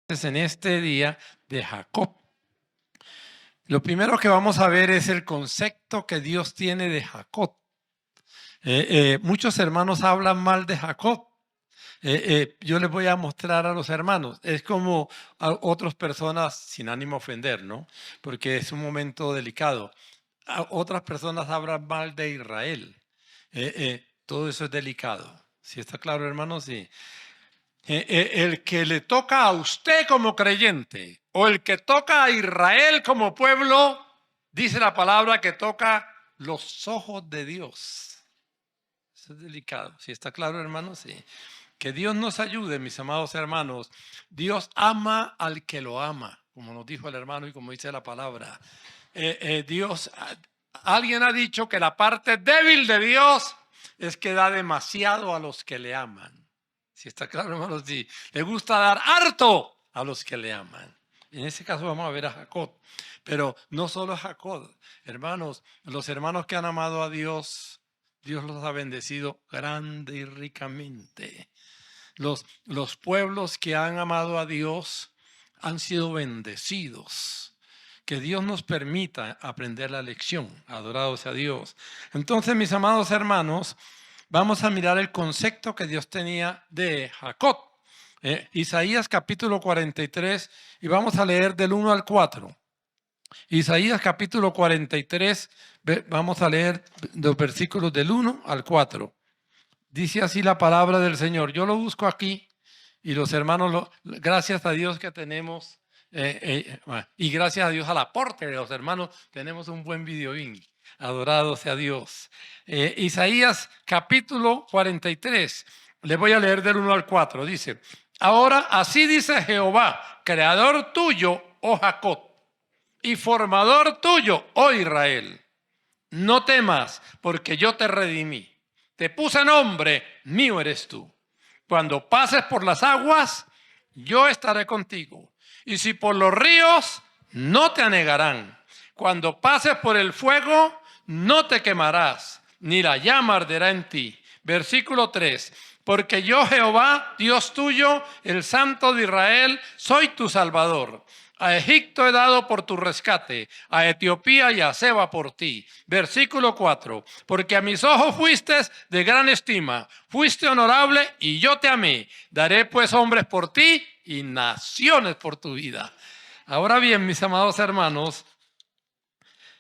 En este día de Jacob. Lo primero que vamos a ver es el concepto que Dios tiene de Jacob. Muchos hermanos hablan mal de Jacob. Yo les voy a mostrar a los hermanos. Es como a otras personas, sin ánimo a ofender, ¿no? Porque es un momento delicado. Otras personas hablan mal de Israel. Todo eso es delicado. ¿Sí está claro, hermanos? Sí. El que le toca a usted como creyente o el que toca a Israel como pueblo, dice la palabra que toca los ojos de Dios. Eso es delicado. ¿Sí está claro, hermanos? Sí. Que Dios nos ayude, mis amados hermanos. Dios ama al que lo ama, como nos dijo el hermano y como dice la palabra. Alguien ha dicho que la parte débil de Dios es que da demasiado a los que le aman. Si está claro, hermanos, sí. Le gusta dar harto a los que le aman. En ese caso vamos a ver a Jacob. Pero no solo a Jacob, hermanos, los hermanos que han amado a Dios, Dios los ha bendecido grande y ricamente. Los pueblos que han amado a Dios han sido bendecidos. Que Dios nos permita aprender la lección. Adorados a Dios. Entonces, mis amados hermanos, vamos a mirar el concepto que Dios tenía de Jacob. Isaías capítulo 43 y vamos a leer del 1 al 4. Isaías capítulo 43, vamos a leer los versículos del 1 al 4. Dice así la palabra del Señor. Yo lo busco aquí y los hermanos, gracias a Dios que tenemos, y gracias a Dios al aporte de los hermanos, tenemos un buen videoín. Adorado sea Dios. Isaías capítulo 43. Le voy a leer del 1 al 4. Dice, ahora así dice Jehová, creador tuyo, oh Jacob, y formador tuyo, oh Israel. No temas, porque yo te redimí. Te puse nombre, mío eres tú. Cuando pases por las aguas, yo estaré contigo. Y si por los ríos, no te anegarán. Cuando pases por el fuego, no te quemarás, ni la llama arderá en ti. Versículo 3. Porque yo, Jehová, Dios tuyo, el Santo de Israel, soy tu Salvador. A Egipto he dado por tu rescate, a Etiopía y a Seba por ti. Versículo 4. Porque a mis ojos fuiste de gran estima, fuiste honorable y yo te amé. Daré pues hombres por ti y naciones por tu vida. Ahora bien, mis amados hermanos,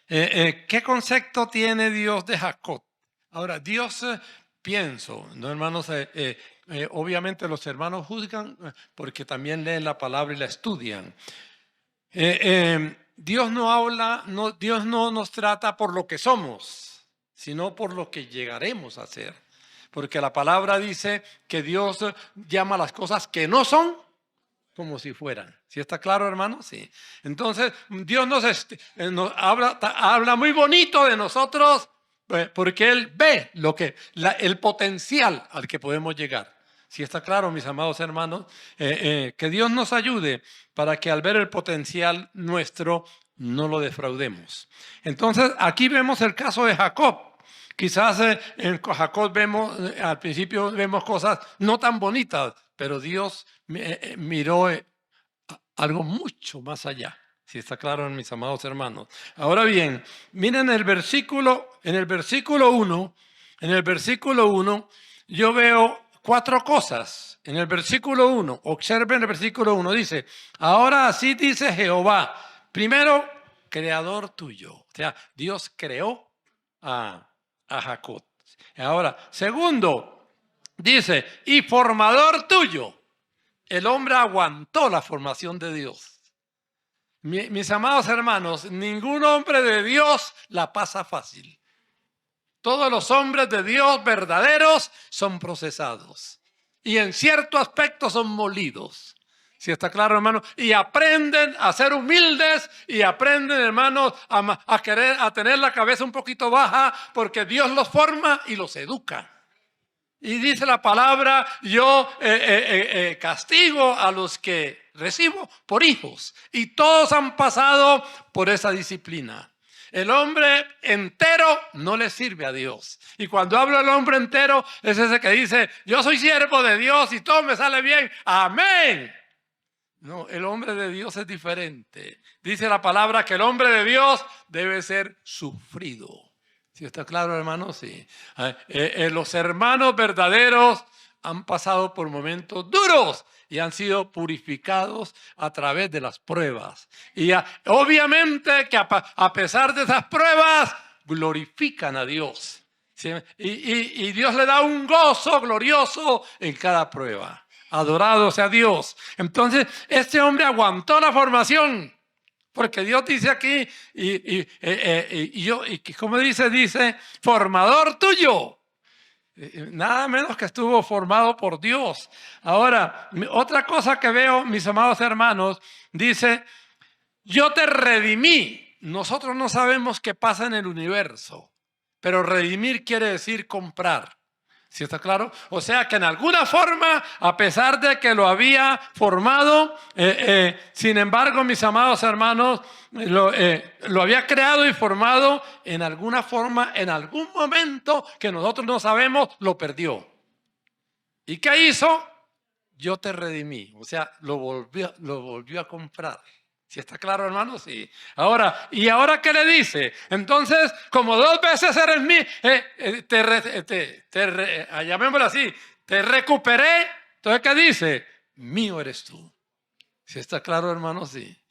¿qué concepto tiene Dios de Jacob? Ahora, Dios, pienso, ¿no, hermanos? Obviamente los hermanos juzgan porque también leen la palabra y la estudian. Dios no habla, Dios no nos trata por lo que somos, sino por lo que llegaremos a ser. Porque la palabra dice que Dios llama las cosas que no son como si fueran. ¿Sí está claro, hermano? Sí. Entonces, Dios nos habla muy bonito de nosotros porque Él ve el potencial al que podemos llegar. ¿Sí está claro, mis amados hermanos? Que Dios nos ayude para que al ver el potencial nuestro no lo defraudemos. Entonces, aquí vemos el caso de Jacob. Quizás en Jacob al principio vemos cosas no tan bonitas, pero Dios miró algo mucho más allá. Si está claro, mis amados hermanos. Ahora bien, miren en el versículo 1, yo veo 4 cosas. En el versículo 1, observen el versículo 1, dice, ahora así dice Jehová, primero, creador tuyo. O sea, Dios creó a Jacob. Ahora, segundo, dice, y formador tuyo. El hombre aguantó la formación de Dios. Mis amados hermanos, ningún hombre de Dios la pasa fácil. Todos los hombres de Dios verdaderos son procesados y en cierto aspecto son molidos. ¿Sí está claro, hermano? Y aprenden a ser humildes y aprenden, hermanos, a tener la cabeza un poquito baja porque Dios los forma y los educa. Y dice la palabra, yo castigo a los que recibo por hijos. Y todos han pasado por esa disciplina. El hombre entero no le sirve a Dios. Y cuando hablo del hombre entero, es ese que dice, yo soy siervo de Dios y todo me sale bien. Amén. No, el hombre de Dios es diferente. Dice la palabra que el hombre de Dios debe ser sufrido. ¿Sí está claro, hermanos? Sí. Los hermanos verdaderos han pasado por momentos duros y han sido purificados a través de las pruebas. Y obviamente que a pesar de esas pruebas, glorifican a Dios. ¿Sí? Y Dios le da un gozo glorioso en cada prueba. Adorado sea Dios. Entonces, este hombre aguantó la formación. Porque Dios dice aquí, y como dice, formador tuyo. Nada menos que estuvo formado por Dios. Ahora, otra cosa que veo, mis amados hermanos, dice, yo te redimí. Nosotros no sabemos qué pasa en el universo, pero redimir quiere decir comprar. ¿Sí está claro? O sea que en alguna forma, a pesar de que lo había formado, sin embargo, mis amados hermanos, lo había creado y formado en alguna forma, en algún momento que nosotros no sabemos, lo perdió. ¿Y qué hizo? Yo te redimí. O sea, lo volvió a comprar. ¿Sí está claro, hermano? Sí. Ahora, ¿y ahora qué le dice? Entonces, como 2 veces eres mío, llamémoslo así, te recuperé. Entonces, ¿qué dice? Mío eres tú. ¿Sí está claro, hermano? Sí.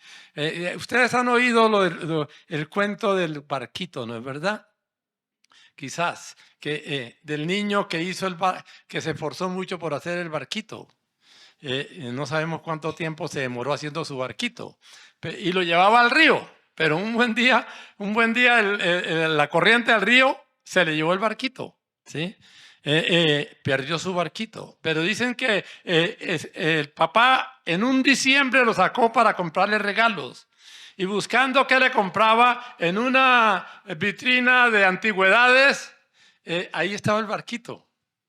Ustedes han oído el cuento del barquito, ¿no es verdad? Quizás, del niño que que se esforzó mucho por hacer el barquito. No sabemos cuánto tiempo se demoró haciendo su barquito y lo llevaba al río, pero un buen día la corriente del río se le llevó el barquito, ¿sí? Perdió su barquito, pero dicen que el papá en un diciembre lo sacó para comprarle regalos y buscando qué le compraba en una vitrina de antigüedades, ahí estaba el barquito.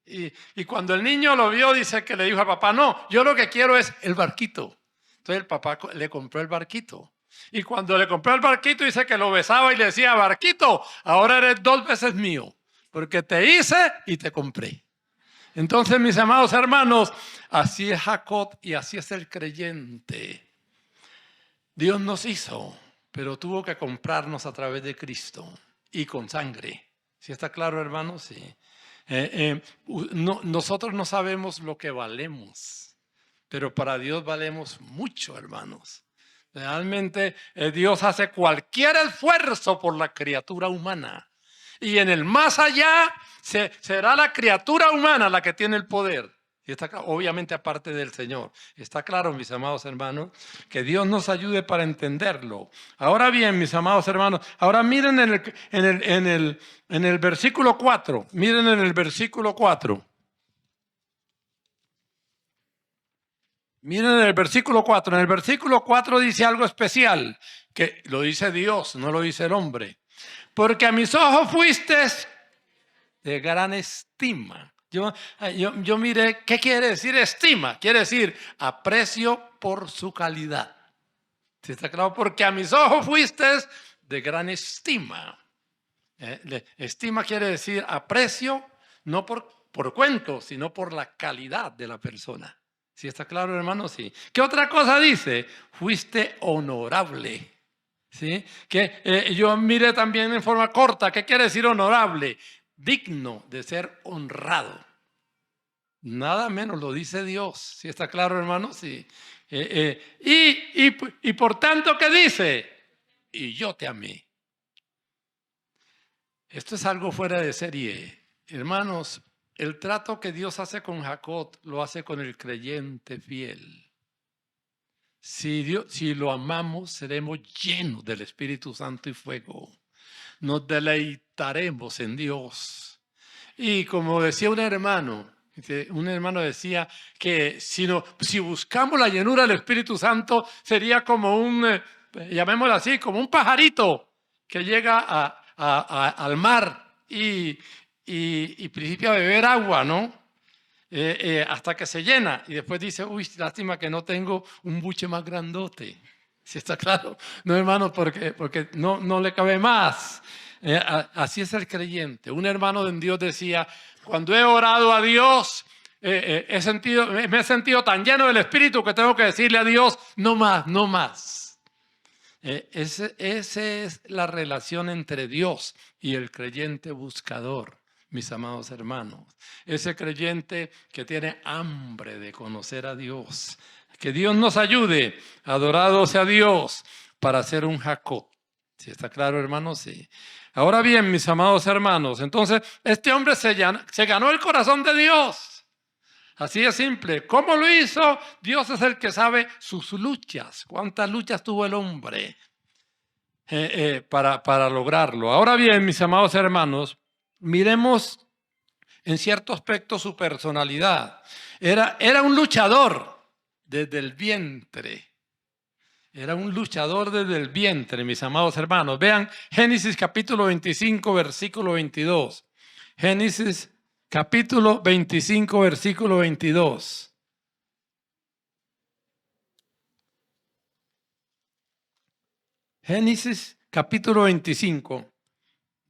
Y cuando el niño lo vio, dice que le dijo al papá, no, yo lo que quiero es el barquito. Entonces el papá le compró el barquito. Y cuando le compró el barquito, dice que lo besaba y le decía, barquito, ahora eres 2 veces mío, porque te hice y te compré. Entonces, mis amados hermanos, así es Jacob y así es el creyente. Dios nos hizo, pero tuvo que comprarnos a través de Cristo y con sangre. ¿Sí está claro, hermanos? Sí. Nosotros no sabemos lo que valemos, pero para Dios valemos mucho, hermanos. Realmente Dios hace cualquier esfuerzo por la criatura humana. Y en el más allá será la criatura humana la que tiene el poder. Y está, obviamente aparte del Señor. Está claro, mis amados hermanos, que Dios nos ayude para entenderlo. Ahora bien, mis amados hermanos, ahora miren en el versículo 4. Miren en el versículo 4. Miren en el versículo 4. En el versículo 4 dice algo especial, que lo dice Dios, no lo dice el hombre. Porque a mis ojos fuiste de gran estima. Yo miré, ¿qué quiere decir estima? Quiere decir aprecio por su calidad. ¿Sí está claro? Porque a mis ojos fuiste de gran estima. Estima quiere decir aprecio, no por cuento, sino por la calidad de la persona. ¿Sí está claro, hermano? Sí. ¿Qué otra cosa dice? Fuiste honorable. ¿Sí? Que yo miré también en forma corta. ¿Qué quiere decir honorable? Digno de ser honrado. Nada menos lo dice Dios. ¿Sí está claro, hermano? Sí. Y por tanto, ¿qué dice? Y yo te amé. Esto es algo fuera de serie. Hermanos, el trato que Dios hace con Jacob lo hace con el creyente fiel. Si lo amamos, seremos llenos del Espíritu Santo y fuego. Nos deleitaremos en Dios. Y como decía un hermano decía que si buscamos la llenura del Espíritu Santo, sería como llamémoslo así, como un pajarito que llega al mar y principia a beber agua, ¿no? Hasta que se llena y después dice, uy, lástima que no tengo un buche más grandote. ¿Sí está claro? No, hermano, porque no le cabe más. Así es el creyente. Un hermano de Dios decía, cuando he orado a Dios, me he sentido tan lleno del Espíritu que tengo que decirle a Dios, no más, no más. Esa es la relación entre Dios y el creyente buscador, mis amados hermanos. Ese creyente que tiene hambre de conocer a Dios. Que Dios nos ayude, adorado sea Dios, para ser un Jacob. ¿Sí está claro, hermanos? Sí. Ahora bien, mis amados hermanos, entonces este hombre se ganó el corazón de Dios. Así de simple. ¿Cómo lo hizo? Dios es el que sabe sus luchas. ¿Cuántas luchas tuvo el hombre para lograrlo? Ahora bien, mis amados hermanos, miremos en cierto aspecto su personalidad. Era un luchador desde el vientre. Era un luchador desde el vientre, mis amados hermanos. Vean Génesis capítulo 25, versículo 22. Génesis capítulo 25, versículo 22. Génesis capítulo 25,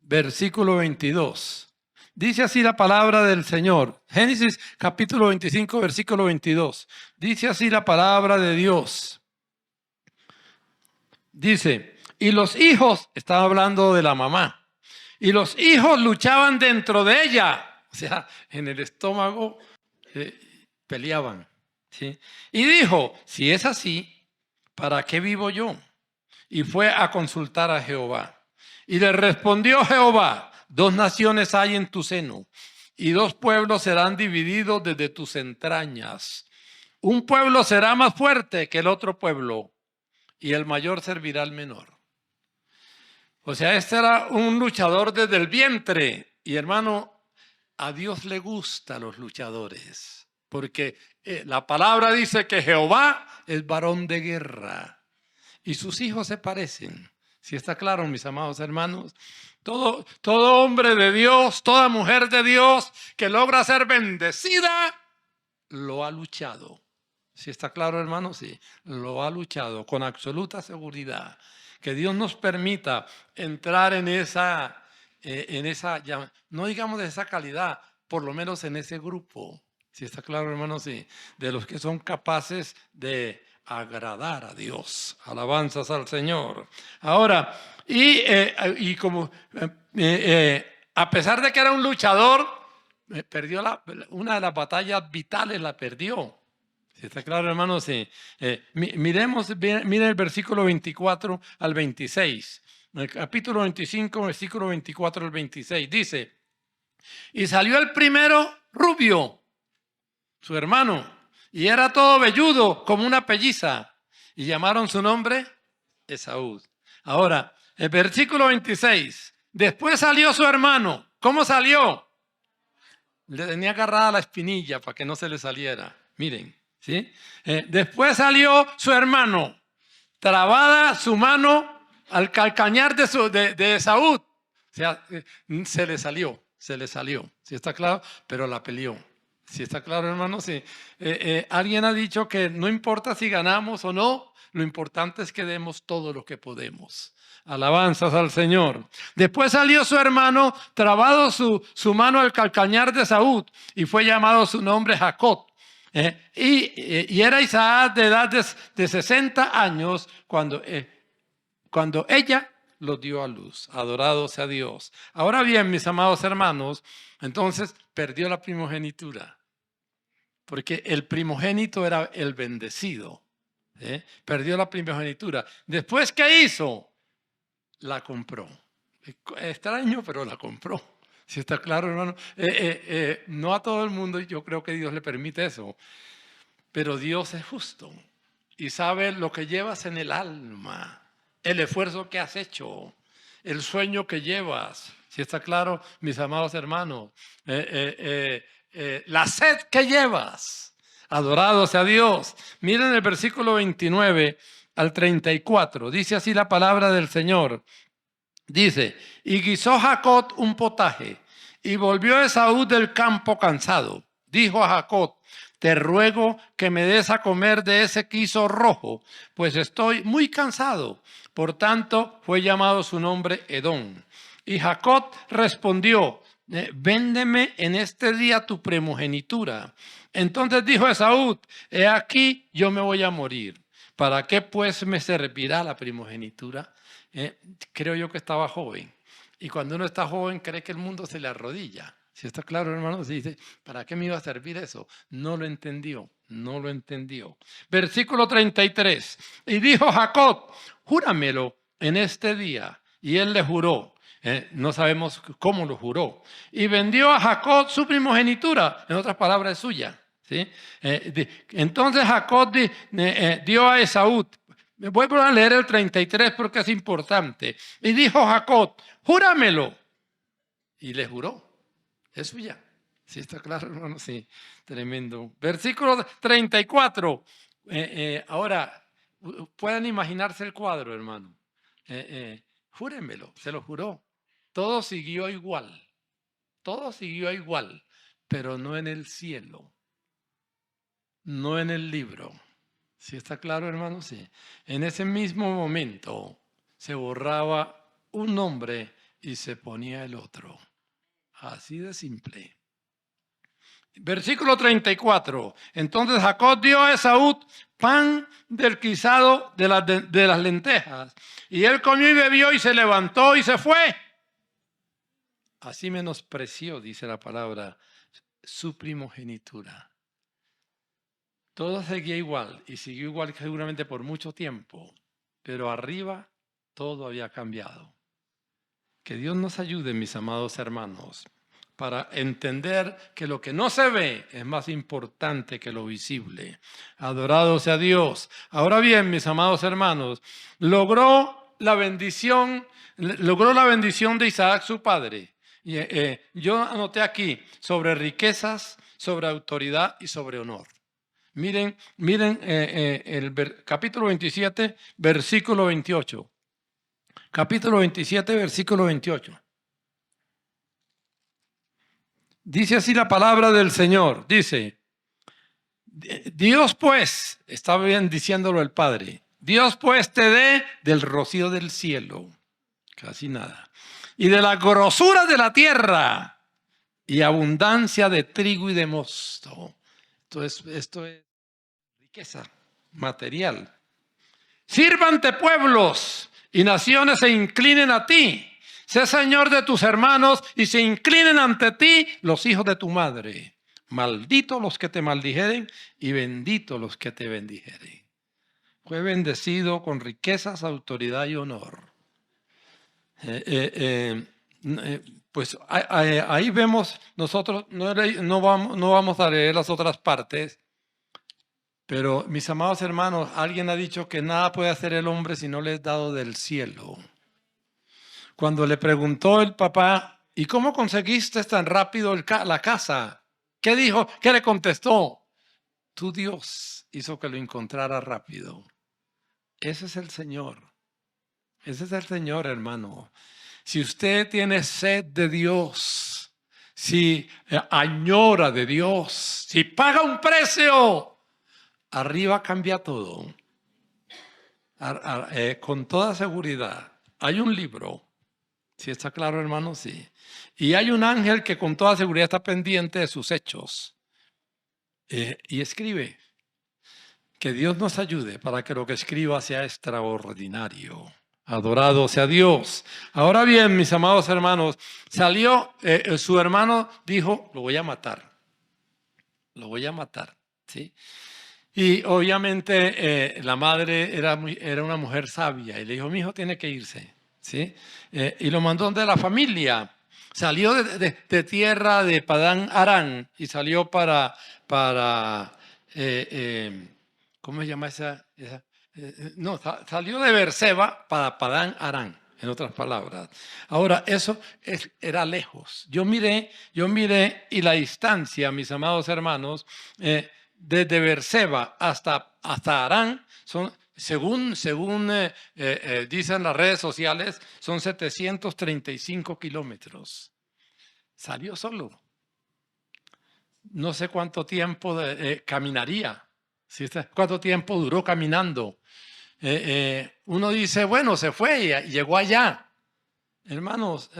versículo 22. Dice así la palabra del Señor. Génesis capítulo 25, versículo 22. Dice así la palabra de Dios. Dice, y los hijos, estaba hablando de la mamá, y los hijos luchaban dentro de ella, o sea, en el estómago peleaban, ¿sí? Y dijo, si es así, ¿para qué vivo yo? Y fue a consultar a Jehová. Y le respondió Jehová, 2 naciones hay en tu seno, y 2 pueblos serán divididos desde tus entrañas. Un pueblo será más fuerte que el otro pueblo, y el mayor servirá al menor. O sea, este era un luchador desde el vientre. Y hermano, a Dios le gustan los luchadores. Porque la palabra dice que Jehová es varón de guerra. Y sus hijos se parecen. ¿Sí está claro, mis amados hermanos? Todo hombre de Dios, toda mujer de Dios que logra ser bendecida, lo ha luchado. ¿Sí está claro, hermano? Sí, lo ha luchado con absoluta seguridad. Que Dios nos permita entrar en esa, no digamos de esa calidad, por lo menos en ese grupo. ¿Sí está claro, hermano? Sí, de los que son capaces de agradar a Dios. Alabanzas al Señor. Ahora, y como a pesar de que era un luchador, perdió una de las batallas vitales, la perdió. ¿Está claro, hermanos? Sí. Miren el versículo 24 al 26. El capítulo 25, versículo 24 al 26. Dice, y salió el primero rubio, su hermano, y era todo velludo como una pelliza, y llamaron su nombre Esaú. Ahora, el versículo 26. Después salió su hermano. ¿Cómo salió? Le tenía agarrada la espinilla para que no se le saliera. Miren. ¿Sí? Después salió su hermano, trabada su mano al calcañar de Esaú. O sea, se le salió. ¿Sí está claro? Pero la peleó. ¿Sí está claro, hermano? Sí. Alguien ha dicho que no importa si ganamos o no, lo importante es que demos todo lo que podemos. Alabanzas al Señor. Después salió su hermano, trabado su mano al calcañar de Esaú, y fue llamado su nombre Jacob. Y era Isaac de edad de 60 años cuando ella lo dio a luz. Adorado sea Dios. Ahora bien, mis amados hermanos, entonces perdió la primogenitura. Porque el primogénito era el bendecido. Perdió la primogenitura. Después, ¿qué hizo? La compró. Extraño, pero la compró. ¿Sí está claro, hermano? No a todo el mundo, yo creo que Dios le permite eso. Pero Dios es justo y sabe lo que llevas en el alma, el esfuerzo que has hecho, el sueño que llevas. ¿Sí está claro, mis amados hermanos? La sed que llevas. Adorado sea Dios. Miren el versículo 29 al 34. Dice así la palabra del Señor. Dice, y guisó Jacob un potaje, y volvió Esaú del campo cansado. Dijo a Jacob, te ruego que me des a comer de ese guiso rojo, pues estoy muy cansado. Por tanto, fue llamado su nombre Edom. Y Jacob respondió, véndeme en este día tu primogenitura. Entonces dijo Esaú, he aquí yo me voy a morir. ¿Para qué pues me servirá la primogenitura? Creo yo que estaba joven. Y cuando uno está joven cree que el mundo se le arrodilla. Si está claro, hermano, se dice, ¿para qué me iba a servir eso? No lo entendió, no lo entendió. Versículo 33. Y dijo Jacob, júramelo en este día. Y él le juró. No sabemos cómo lo juró. Y vendió a Jacob su primogenitura. En otras palabras, es suya. ¿Sí? Entonces Jacob dio a Esaú. Voy a leer el 33 porque es importante. Y dijo Jacob, júramelo. Y le juró. Es suya. ¿Sí está claro, hermano? Sí, tremendo. Versículo 34. Ahora, pueden imaginarse el cuadro, hermano. Júrenmelo, se lo juró. Todo siguió igual. Todo siguió igual, pero no en el cielo. No en el libro. ¿Sí está claro, hermano? Sí. En ese mismo momento se borraba un nombre y se ponía el otro. Así de simple. Versículo 34. Entonces Jacob dio a Esaú pan del guisado de las lentejas. Y él comió y bebió y se levantó y se fue. Así menospreció, dice la palabra, su primogenitura. Todo seguía igual y siguió igual seguramente por mucho tiempo. Pero arriba todo había cambiado. Que Dios nos ayude, mis amados hermanos, para entender que lo que no se ve es más importante que lo visible. Adorado sea Dios. Ahora bien, mis amados hermanos, logró la bendición de Isaac, su padre. Y, yo anoté aquí sobre riquezas, sobre autoridad y sobre honor. Miren el capítulo 27, versículo 28. Capítulo 27, versículo 28. Dice así la palabra del Señor. Dice, Dios pues, está bien diciéndolo el Padre, Dios pues te dé del rocío del cielo, casi nada, y de la grosura de la tierra, y abundancia de trigo y de mosto. Esto es riqueza material. Sírvante pueblos y naciones se inclinen a ti. Sé Señor de tus hermanos y se inclinen ante ti los hijos de tu madre. Malditos los que te maldijeren y benditos los que te bendijeren. Fue bendecido con riquezas, autoridad y honor. Pues ahí vemos, nosotros no vamos a leer las otras partes, pero mis amados hermanos, alguien ha dicho que nada puede hacer el hombre si no le es dado del cielo. Cuando le preguntó el papá, ¿y cómo conseguiste tan rápido la casa? ¿Qué dijo? ¿Qué le contestó? Tu Dios hizo que lo encontrara rápido. Ese es el Señor. Ese es el Señor, hermano. Si usted tiene sed de Dios, si añora de Dios, si paga un precio, arriba cambia todo. Con toda seguridad. Hay un libro. ¿Sí está claro, hermano? Sí. Y hay un ángel que con toda seguridad está pendiente de sus hechos. Y escribe. Que Dios nos ayude para que lo que escriba sea extraordinario. Adorado sea Dios. Ahora bien, mis amados hermanos, salió, su hermano dijo, lo voy a matar. Lo voy a matar. ¿Sí? Y obviamente la madre era una mujer sabia y le dijo, mi hijo tiene que irse. ¿Sí? Y lo mandó de la familia. Salió de tierra de Padán Aram y salió para ¿cómo se llama esa? No, salió de Beerseba para Padán Aram, en otras palabras. Ahora, eso era lejos. Yo miré y la distancia, mis amados hermanos, desde Beerseba hasta Aram son, según dicen las redes sociales, son 735 kilómetros. Salió solo. No sé cuánto tiempo caminaría. ¿Cuánto tiempo duró caminando? Uno dice, bueno, se fue y llegó allá. Hermanos,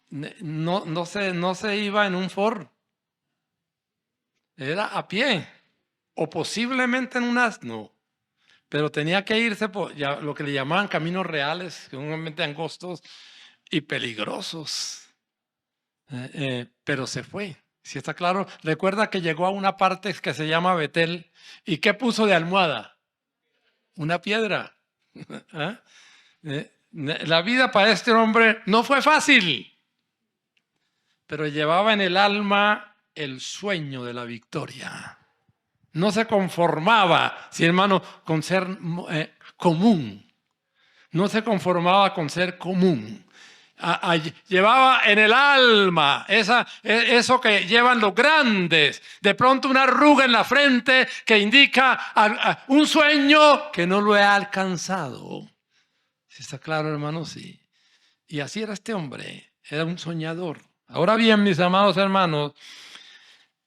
no se iba en un Ford, era a pie o posiblemente en un asno, pero tenía que irse por lo que le llamaban caminos reales, sumamente angostos y peligrosos. Pero se fue. Si está claro, recuerda que llegó a una parte que se llama Betel. ¿Y qué puso de almohada? Una piedra. La vida para este hombre no fue fácil, pero llevaba en el alma el sueño de la victoria. No se conformaba, sí, hermano, con ser común. No se conformaba con ser común. Llevaba en el alma eso que llevan los grandes. De pronto una arruga en la frente que indica un sueño que no lo he alcanzado. ¿Sí está claro, hermano? Sí. Y así era este hombre. Era un soñador. Ahora bien, mis amados hermanos,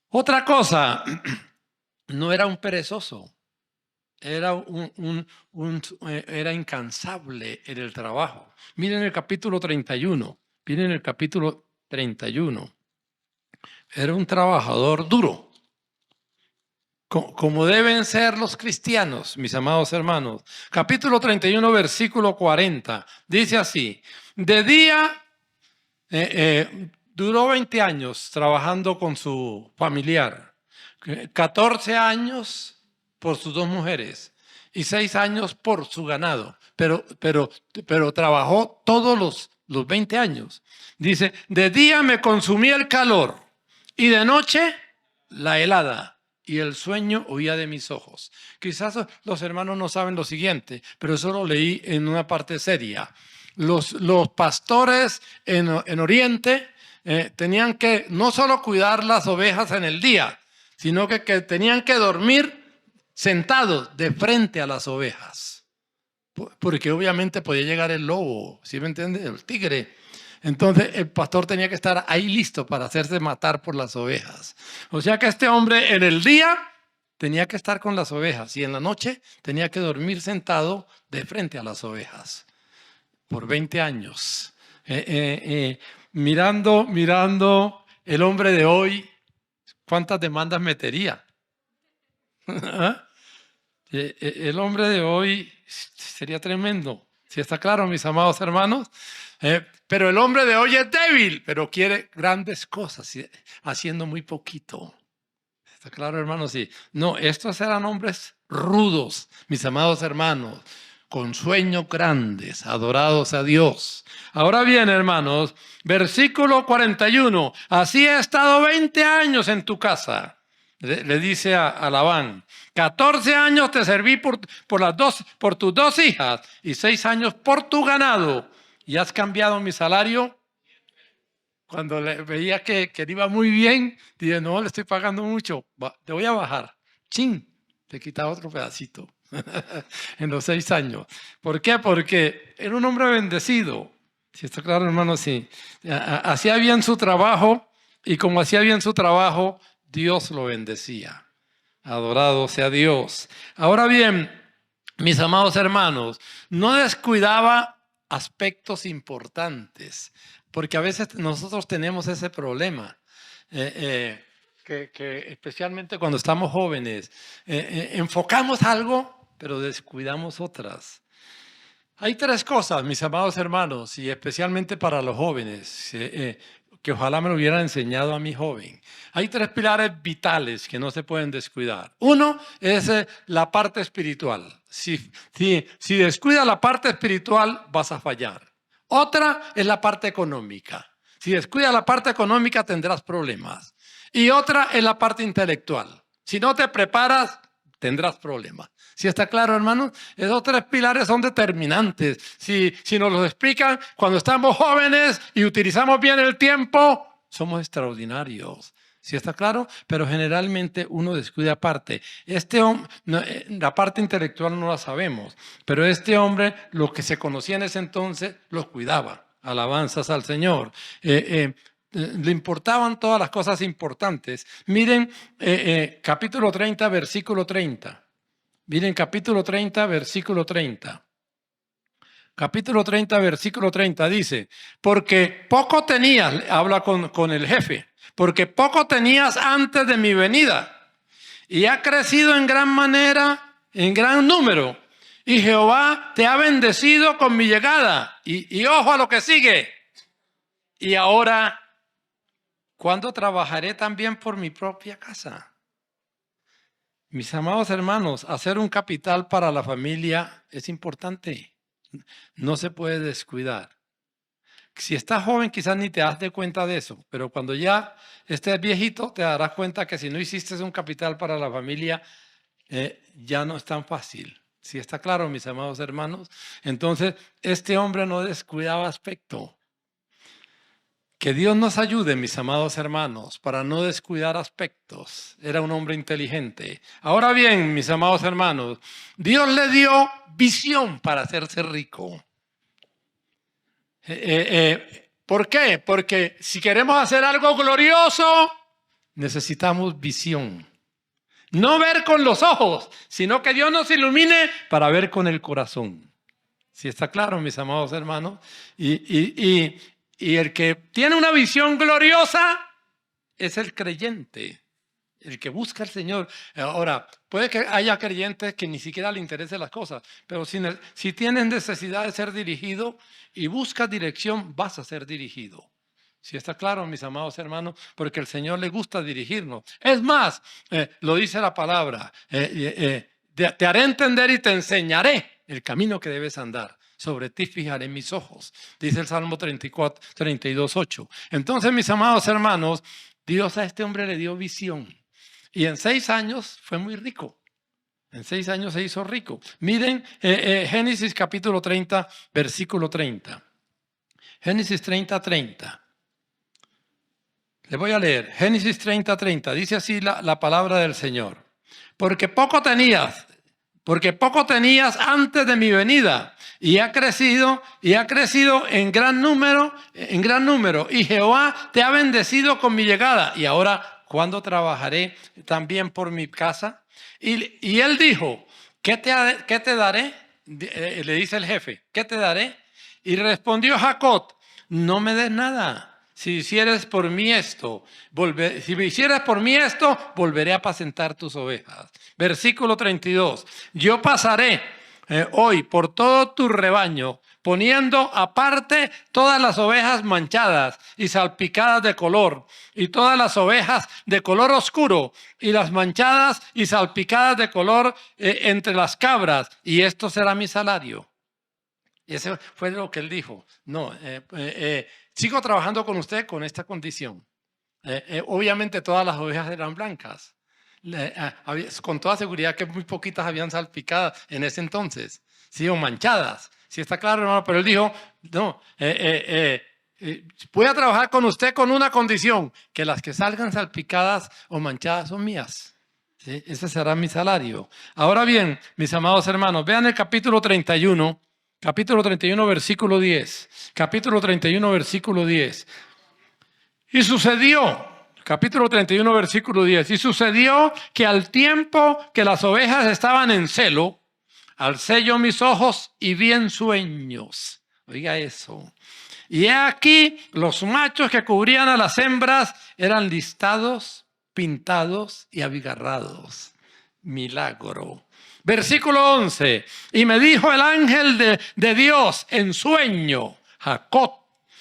otra cosa, no era un perezoso. Era, era incansable en el trabajo. Miren el capítulo 31. Miren el capítulo 31. Era un trabajador duro. Como deben ser los cristianos, mis amados hermanos. Capítulo 31, versículo 40. Dice así. De día, duró 20 años trabajando con su familiar. 14 años por sus 2 mujeres y 6 años por su ganado, pero trabajó todos los 20 años. Dice, de día me consumía el calor y de noche la helada y el sueño huía de mis ojos. Quizás los hermanos no saben lo siguiente, pero eso lo leí en una parte seria. Los pastores en Oriente tenían que no solo cuidar las ovejas en el día, sino que tenían que dormir sentados de frente a las ovejas, porque obviamente podía llegar el lobo, ¿sí me entiende? El tigre. Entonces el pastor tenía que estar ahí listo para hacerse matar por las ovejas. O sea que este hombre en el día tenía que estar con las ovejas y en la noche tenía que dormir sentado de frente a las ovejas por 20 años. Mirando el hombre de hoy, ¿cuántas demandas metería? El hombre de hoy sería tremendo. ¿Sí está claro, mis amados hermanos? Pero el hombre de hoy es débil, pero quiere grandes cosas, haciendo muy poquito. ¿Está claro, hermanos? Sí. No, estos eran hombres rudos, mis amados hermanos, con sueños grandes, adorados a Dios. Ahora bien, hermanos, versículo 41. Así he estado 20 años en tu casa. Le dice a Labán, 14 años te serví por tus 2 hijas y 6 años por tu ganado. ¿Y has cambiado mi salario? Cuando veía que iba muy bien, dije, no, le estoy pagando mucho, te voy a bajar. ¡Chin! Te quitaba otro pedacito en los 6 años. ¿Por qué? Porque era un hombre bendecido. Si está claro, hermano, sí. Hacía bien su trabajo y como hacía bien su trabajo, Dios lo bendecía. Adorado sea Dios. Ahora bien, mis amados hermanos, no descuidaba aspectos importantes, porque a veces nosotros tenemos ese problema, que especialmente cuando estamos jóvenes, enfocamos algo, pero descuidamos otras. Hay 3 cosas, mis amados hermanos, y especialmente para los jóvenes, que ojalá me lo hubieran enseñado a mi joven. Hay 3 pilares vitales que no se pueden descuidar. Uno es la parte espiritual. Si descuidas la parte espiritual, vas a fallar. Otra es la parte económica. Si descuidas la parte económica, tendrás problemas. Y otra es la parte intelectual. Si no te preparas, tendrás problemas. ¿Sí está claro, hermanos? Esos 3 pilares son determinantes. Si nos los explican cuando estamos jóvenes y utilizamos bien el tiempo, somos extraordinarios. ¿Sí está claro? Pero generalmente uno descuida parte. La parte intelectual no la sabemos, pero este hombre, lo que se conocía en ese entonces, los cuidaba. Alabanzas al Señor. Le importaban todas las cosas importantes. Miren capítulo 30, versículo 30. Miren capítulo 30, versículo 30. capítulo 30, versículo 30, dice, porque poco tenías, habla con el jefe, porque poco tenías antes de mi venida, y ha crecido en gran manera, en gran número, y Jehová te ha bendecido con mi llegada. Y ojo a lo que sigue. Y ahora, ¿cuándo trabajaré también por mi propia casa? Mis amados hermanos, hacer un capital para la familia es importante. No se puede descuidar. Si estás joven, quizás ni te das de cuenta de eso, pero cuando ya estés viejito, te darás cuenta que si no hiciste un capital para la familia, ya no es tan fácil. ¿Sí está claro, mis amados hermanos? Entonces, este hombre no descuidaba aspecto. Que Dios nos ayude, mis amados hermanos, para no descuidar aspectos. Era un hombre inteligente. Ahora bien, mis amados hermanos, Dios le dio visión para hacerse rico. ¿Por qué? Porque si queremos hacer algo glorioso, necesitamos visión. No ver con los ojos, sino que Dios nos ilumine para ver con el corazón. ¿Sí está claro, mis amados hermanos? Y el que tiene una visión gloriosa es el creyente, el que busca al Señor. Ahora, puede que haya creyentes que ni siquiera le interesen las cosas, pero si tienes necesidad de ser dirigido y buscas dirección, vas a ser dirigido. ¿Sí está claro, mis amados hermanos? Porque el Señor le gusta dirigirnos. Es más, lo dice la palabra, te haré entender y te enseñaré el camino que debes andar. Sobre ti fijaré mis ojos, dice el Salmo 32, 8. Entonces, mis amados hermanos, Dios a este hombre le dio visión. Y en 6 años fue muy rico. En 6 años se hizo rico. Miren Génesis capítulo 30, versículo 30. Génesis 30, 30. Le voy a leer. Génesis 30, 30. Dice así la palabra del Señor. Porque poco tenías antes de mi venida, y ha crecido en gran número, y Jehová te ha bendecido con mi llegada. Y ahora, ¿cuándo trabajaré también por mi casa? Y él dijo, ¿qué te daré? Le dice el jefe, ¿qué te daré? Y respondió Jacob, no me des nada. Si hicieres por mí esto, volveré a apacentar tus ovejas. Versículo 32. Yo pasaré hoy por todo tu rebaño, poniendo aparte todas las ovejas manchadas y salpicadas de color, y todas las ovejas de color oscuro, y las manchadas y salpicadas de color entre las cabras, y esto será mi salario. Y eso fue lo que él dijo. No, sigo trabajando con usted con esta condición. Obviamente todas las ovejas eran blancas. Con toda seguridad que muy poquitas habían salpicadas en ese entonces, sí, o manchadas. Sí está claro, hermano, pero él dijo, no, voy a trabajar con usted con una condición, que las que salgan salpicadas o manchadas son mías. ¿Sí? Ese será mi salario. Ahora bien, mis amados hermanos, vean el capítulo 31. Capítulo 31, versículo 10. Capítulo 31, versículo 10. Y sucedió, capítulo 31, versículo 10. Y sucedió que al tiempo que las ovejas estaban en celo, alcé yo mis ojos y vi en sueños. Oiga eso. Y he aquí, los machos que cubrían a las hembras eran listados, pintados y abigarrados. Milagro. Versículo 11. Y me dijo el ángel de Dios en sueño, Jacob.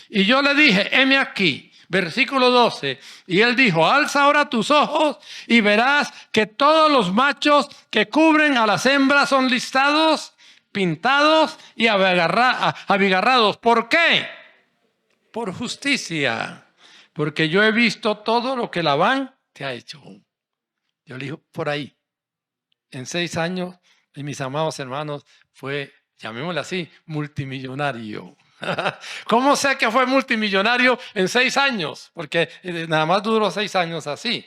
Y yo le dije, heme aquí. Versículo 12. Y él dijo, alza ahora tus ojos y verás que todos los machos que cubren a las hembras son listados, pintados y abigarrados. ¿Por qué? Por justicia. Porque yo he visto todo lo que Labán te ha hecho. Yo le dije, por ahí. En 6 años, mis amados hermanos, fue, llamémosle así, multimillonario. ¿Cómo sé que fue multimillonario en 6 años? Porque nada más duró 6 años así.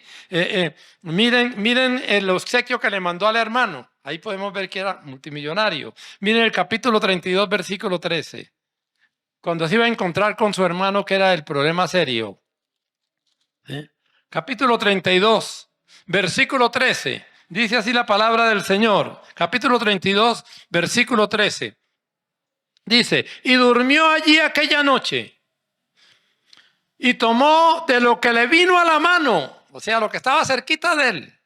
Miren el obsequio que le mandó al hermano. Ahí podemos ver que era multimillonario. Miren el capítulo 32, versículo 13. Cuando se iba a encontrar con su hermano, que era el problema serio. Capítulo 32, versículo 13. Dice así la palabra del Señor. Capítulo 32, versículo 13. Dice, y durmió allí aquella noche y tomó de lo que le vino a la mano, o sea, lo que estaba cerquita de él,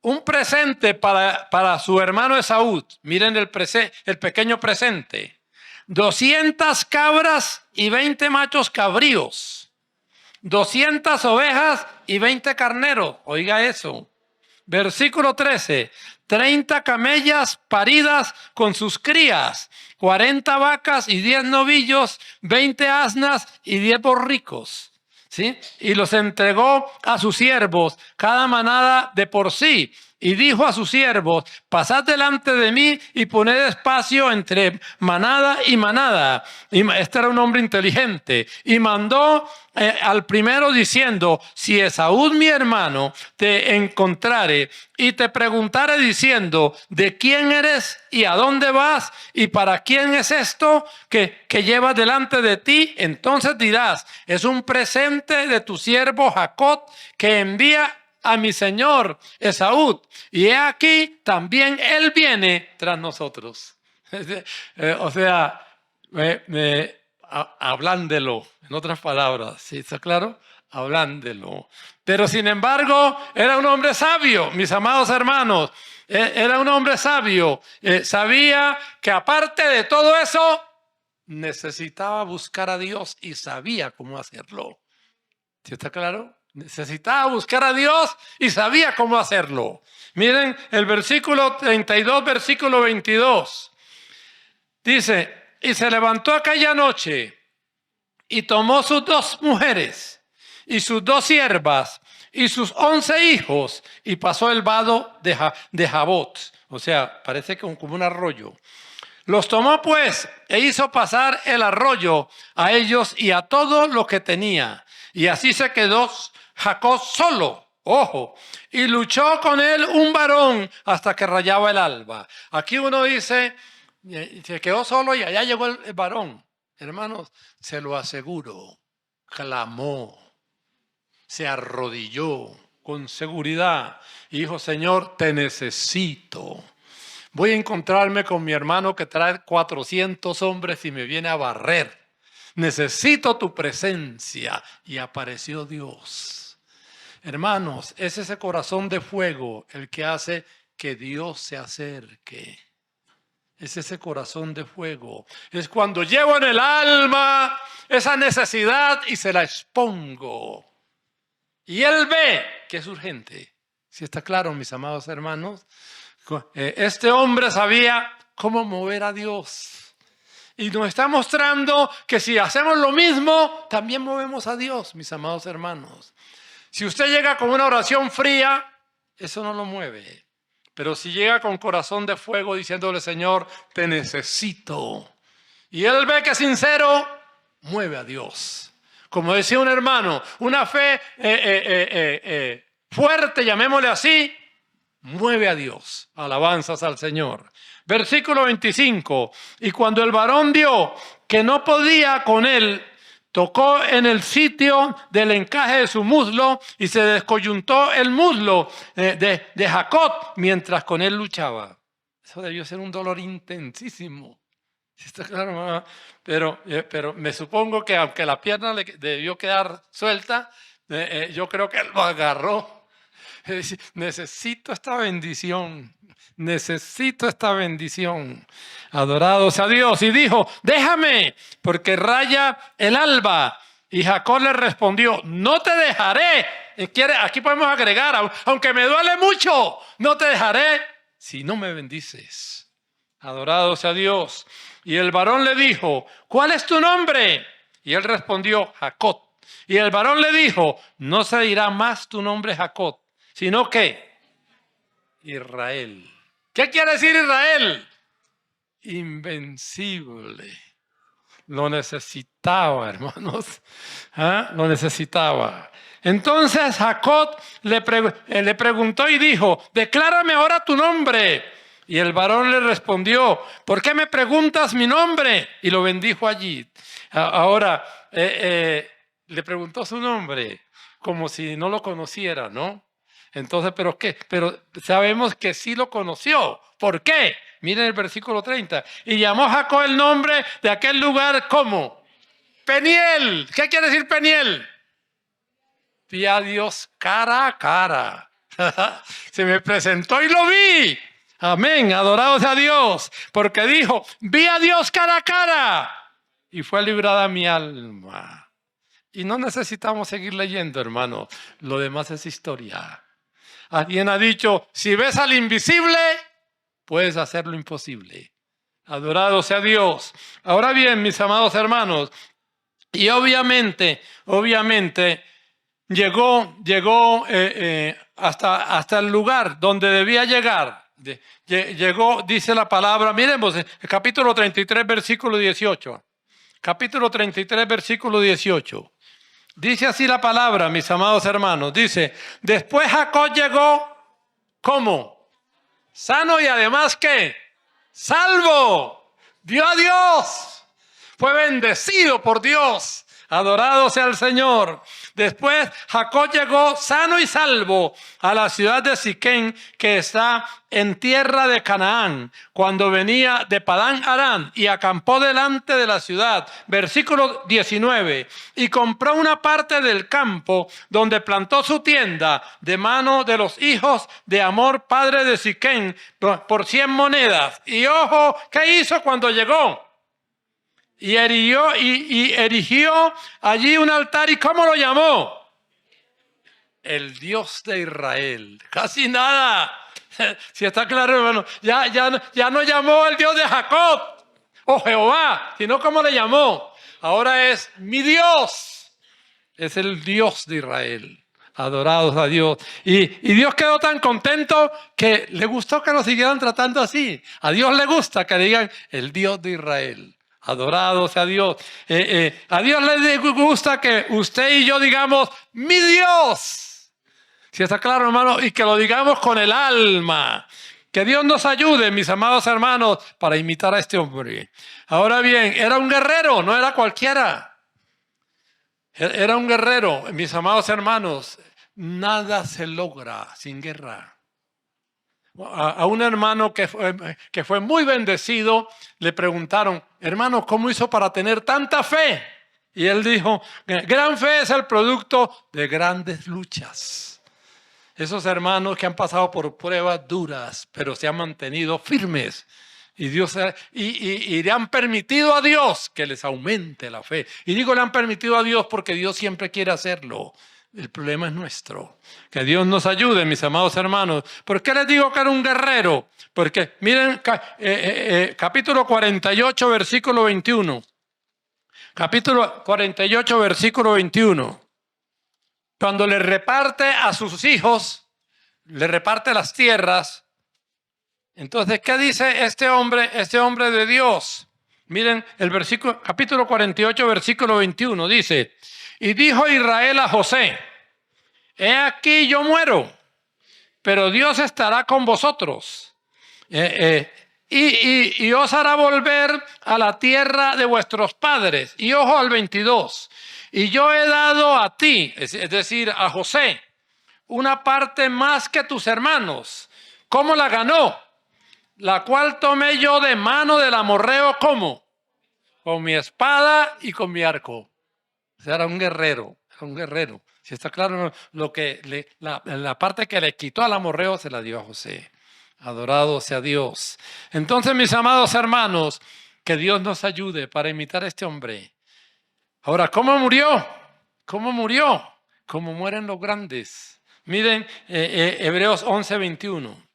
un presente para su hermano Esaú. Miren el pequeño presente. 200 cabras y 20 machos cabríos. 200 ovejas y 20 carneros. Oiga eso. Versículo 13. 30 camellas paridas con sus crías. 40 vacas y 10 novillos. 20 asnas y 10 borricos. ¿Sí? Y los entregó a sus siervos, cada manada de por sí. Y dijo a sus siervos, pasad delante de mí y poned espacio entre manada y manada. Y este era un hombre inteligente. Y mandó al primero diciendo, si Esaú mi hermano te encontrare y te preguntare diciendo, ¿de quién eres y a dónde vas y para quién es esto que llevas delante de ti? Entonces dirás, es un presente de tu siervo Jacob que envía a mi señor Esaú, y he aquí también él viene tras nosotros. O sea, hablándelo, en otras palabras, ¿sí está claro? Hablándelo. Pero sin embargo, era un hombre sabio, mis amados hermanos. Era un hombre sabio. Sabía que aparte de todo eso, necesitaba buscar a Dios y sabía cómo hacerlo. ¿Sí está claro? Necesitaba buscar a Dios y sabía cómo hacerlo. Miren el versículo 32, versículo 22. Dice, y se levantó aquella noche y tomó sus 2 mujeres y sus 2 siervas y sus 11 hijos y pasó el vado de Jabot. O sea, parece como un arroyo. Los tomó pues e hizo pasar el arroyo a ellos y a todo lo que tenía. Y así se quedó Jacob solo, ojo, y luchó con él un varón hasta que rayaba el alba. Aquí uno dice, se quedó solo y allá llegó el varón. Hermanos, se lo aseguro, clamó, se arrodilló con seguridad y dijo, Señor, te necesito. Voy a encontrarme con mi hermano que trae 400 hombres y me viene a barrer. Necesito tu presencia. Y apareció Dios. Hermanos, es ese corazón de fuego el que hace que Dios se acerque. Es ese corazón de fuego. Es cuando llevo en el alma esa necesidad y se la expongo. Y Él ve que es urgente. ¿Sí está claro, mis amados hermanos? Este hombre sabía cómo mover a Dios. Y nos está mostrando que si hacemos lo mismo, también movemos a Dios, mis amados hermanos. Si usted llega con una oración fría, eso no lo mueve. Pero si llega con corazón de fuego diciéndole, Señor, te necesito. Y Él ve que es sincero, mueve a Dios. Como decía un hermano, una fe fuerte, llamémosle así, mueve a Dios. Alabanzas al Señor. Versículo 25. Y cuando el varón vio que no podía con él, tocó en el sitio del encaje de su muslo y se descoyuntó el muslo de Jacob mientras con él luchaba. Eso debió ser un dolor intensísimo. ¿Está claro, mamá? Pero me supongo que aunque la pierna le debió quedar suelta, yo creo que él lo agarró. Necesito esta bendición. Necesito esta bendición. Adorado sea Dios. Y dijo, déjame, porque raya el alba. Y Jacob le respondió, no te dejaré. Aquí podemos agregar, aunque me duele mucho, no te dejaré si no me bendices. Adorado sea Dios. Y el varón le dijo, ¿cuál es tu nombre? Y él respondió, Jacob. Y el varón le dijo, no se dirá más tu nombre Jacob, sino que Israel. ¿Qué quiere decir Israel? Invencible. Lo necesitaba, hermanos. ¿Ah? Lo necesitaba. Entonces Jacob le preguntó y dijo, declárame ahora tu nombre. Y el varón le respondió, ¿por qué me preguntas mi nombre? Y lo bendijo allí. Ahora, le preguntó su nombre, como si no lo conociera, ¿no? Entonces, ¿pero qué? Pero sabemos que sí lo conoció. ¿Por qué? Miren el versículo 30. Y llamó Jacob el nombre de aquel lugar como Peniel. ¿Qué quiere decir Peniel? Vi a Dios cara a cara. Se me presentó y lo vi. Amén, adorado sea Dios. Porque dijo, vi a Dios cara a cara. Y fue librada mi alma. Y no necesitamos seguir leyendo, hermano. Lo demás es historia. Alguien ha dicho, si ves al invisible, puedes hacer lo imposible. Adorado sea Dios. Ahora bien, mis amados hermanos, y obviamente, llegó hasta el lugar donde debía llegar. Llegó, dice la palabra, miremos, el capítulo 33, versículo 18. Capítulo 33, versículo 18. Dice así la palabra, mis amados hermanos. Dice, después Jacob llegó, ¿cómo? Sano y además, ¿qué? Salvo. Vio a Dios. Fue bendecido por Dios. Adorado sea el Señor. Después Jacob llegó sano y salvo a la ciudad de Siquem, que está en tierra de Canaán, cuando venía de Padán Aram, y acampó delante de la ciudad. Versículo 19. Y compró una parte del campo donde plantó su tienda de mano de los hijos de Hamor, padre de Siquem, por 100 monedas. Y ojo, ¿qué hizo cuando llegó? Y erigió allí un altar. ¿Y cómo lo llamó? El Dios de Israel. Casi nada. Si está claro, hermano. Ya no llamó el Dios de Jacob o Jehová, sino ¿cómo le llamó? Ahora es mi Dios. Es el Dios de Israel. Adorados a Dios. Y Dios quedó tan contento que le gustó que lo siguieran tratando así. A Dios le gusta que digan el Dios de Israel. Adorado sea Dios. A Dios le gusta que usted y yo digamos, mi Dios. Si está claro, hermano, y que lo digamos con el alma. Que Dios nos ayude, mis amados hermanos, para imitar a este hombre. Ahora bien, era un guerrero, no era cualquiera. Era un guerrero, mis amados hermanos. Nada se logra sin guerra. A un hermano que fue muy bendecido, le preguntaron, hermano, ¿cómo hizo para tener tanta fe? Y él dijo, gran fe es el producto de grandes luchas. Esos hermanos que han pasado por pruebas duras, pero se han mantenido firmes. Y le han permitido a Dios que les aumente la fe. Y digo, le han permitido a Dios porque Dios siempre quiere hacerlo. El problema es nuestro. Que Dios nos ayude, mis amados hermanos. ¿Por qué les digo que era un guerrero? Porque miren capítulo 48, versículo 21. Capítulo 48, versículo 21. Cuando le reparte a sus hijos, le reparte las tierras. Entonces, ¿qué dice este hombre de Dios? Miren el versículo, capítulo 48, versículo 21. Dice, y dijo Israel a José, he aquí yo muero, pero Dios estará con vosotros y os hará volver a la tierra de vuestros padres. Y ojo al 22. Y yo he dado a ti, es decir, a José, una parte más que tus hermanos. ¿Cómo la ganó? La cual tomé yo de mano del amorreo, ¿cómo? Con mi espada y con mi arco. O sea, era un guerrero. Si está claro, la parte que le quitó al amorreo se la dio a José. Adorado sea Dios. Entonces, mis amados hermanos, que Dios nos ayude para imitar a este hombre. Ahora, ¿cómo murió? ¿Cómo murió? Como mueren los grandes. Miren, Hebreos 11:21.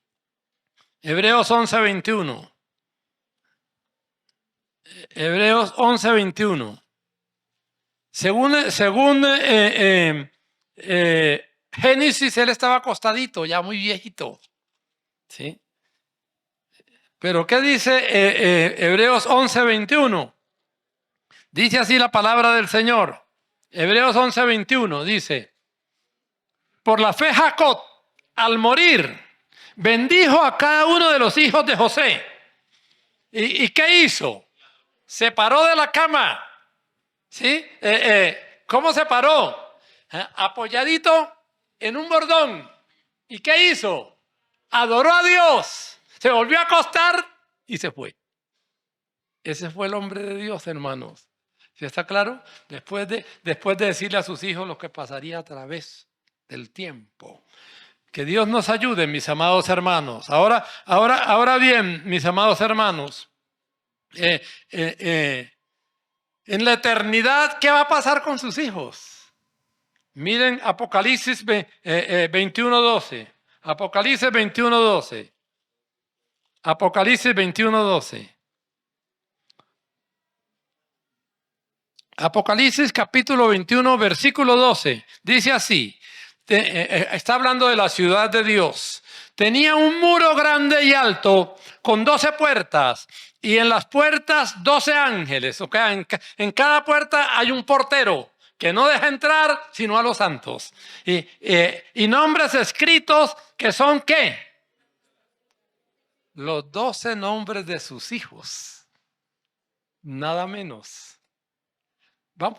Hebreos 11:21. Hebreos 11:21. Según Génesis, él estaba acostadito, ya muy viejito. ¿Sí? Pero ¿qué dice Hebreos 11:21? Dice así la palabra del Señor. Hebreos 11:21 dice, por la fe Jacob, al morir, bendijo a cada uno de los hijos de José. ¿Y qué hizo? Se paró de la cama. ¿Sí? ¿Cómo se paró? Apoyadito en un bordón. ¿Y qué hizo? Adoró a Dios. Se volvió a acostar y se fue. Ese fue el hombre de Dios, hermanos. ¿Sí está claro? Después de decirle a sus hijos lo que pasaría a través del tiempo. Que Dios nos ayude, mis amados hermanos. Ahora bien, mis amados hermanos, en la eternidad, ¿qué va a pasar con sus hijos? Miren Apocalipsis 21:12. Apocalipsis 21:12. Apocalipsis 21:12. Apocalipsis capítulo 21, versículo 12. Dice así. Está hablando de la ciudad de Dios. Tenía un muro grande y alto con 12 puertas y en las puertas 12 ángeles. Okay, en cada puerta hay un portero que no deja entrar sino a los santos. Y nombres escritos que son ¿qué? Los 12 nombres de sus hijos. Nada menos.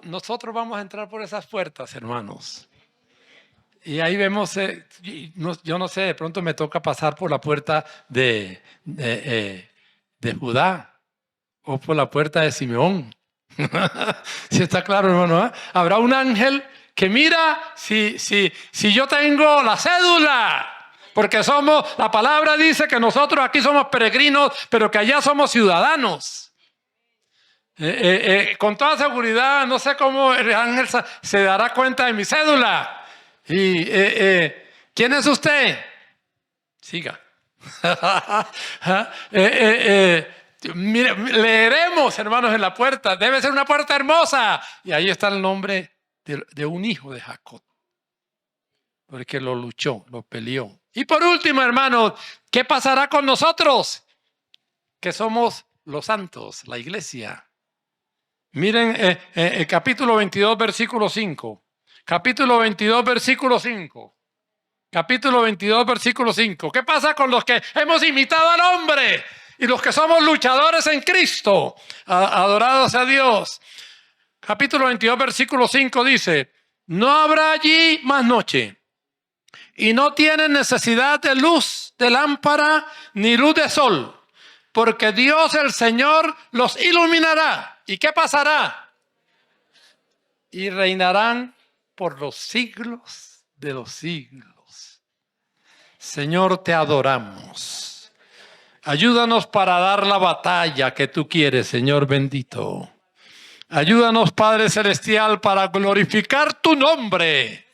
Nosotros vamos a entrar por esas puertas, hermanos. Y ahí vemos, yo no sé, de pronto me toca pasar por la puerta de Judá o por la puerta de Simeón. ¿Sí está claro, hermano? Habrá un ángel que mira si yo tengo la cédula. Porque la palabra dice que nosotros aquí somos peregrinos, pero que allá somos ciudadanos. Con toda seguridad, no sé cómo el ángel se dará cuenta de mi cédula. Y ¿quién es usted? Siga. Mire, leeremos, hermanos, en la puerta. Debe ser una puerta hermosa. Y ahí está el nombre de un hijo de Jacob. Porque lo luchó, lo peleó. Y por último, hermanos, ¿qué pasará con nosotros? Que somos los santos, la iglesia. Miren el capítulo 22, versículo 5. Capítulo 22, versículo 5. Capítulo 22, versículo 5. ¿Qué pasa con los que hemos imitado al hombre y los que somos luchadores en Cristo? Adorados a Dios. Capítulo 22, versículo 5 dice: no habrá allí más noche y no tienen necesidad de luz de lámpara ni luz de sol, porque Dios el Señor los iluminará. ¿Y qué pasará? Y reinarán por los siglos de los siglos. Señor, te adoramos. Ayúdanos para dar la batalla que tú quieres, Señor bendito. Ayúdanos, Padre Celestial, para glorificar tu nombre.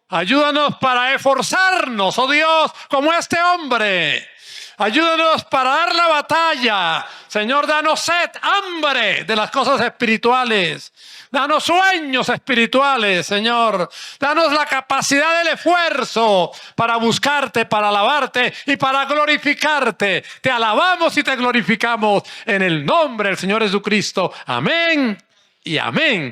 Ayúdanos para esforzarnos, oh Dios, como este hombre. Ayúdanos para dar la batalla. Señor, danos sed, hambre de las cosas espirituales. Danos sueños espirituales, Señor. Danos la capacidad del esfuerzo para buscarte, para alabarte y para glorificarte. Te alabamos y te glorificamos en el nombre del Señor Jesucristo. Amén y amén.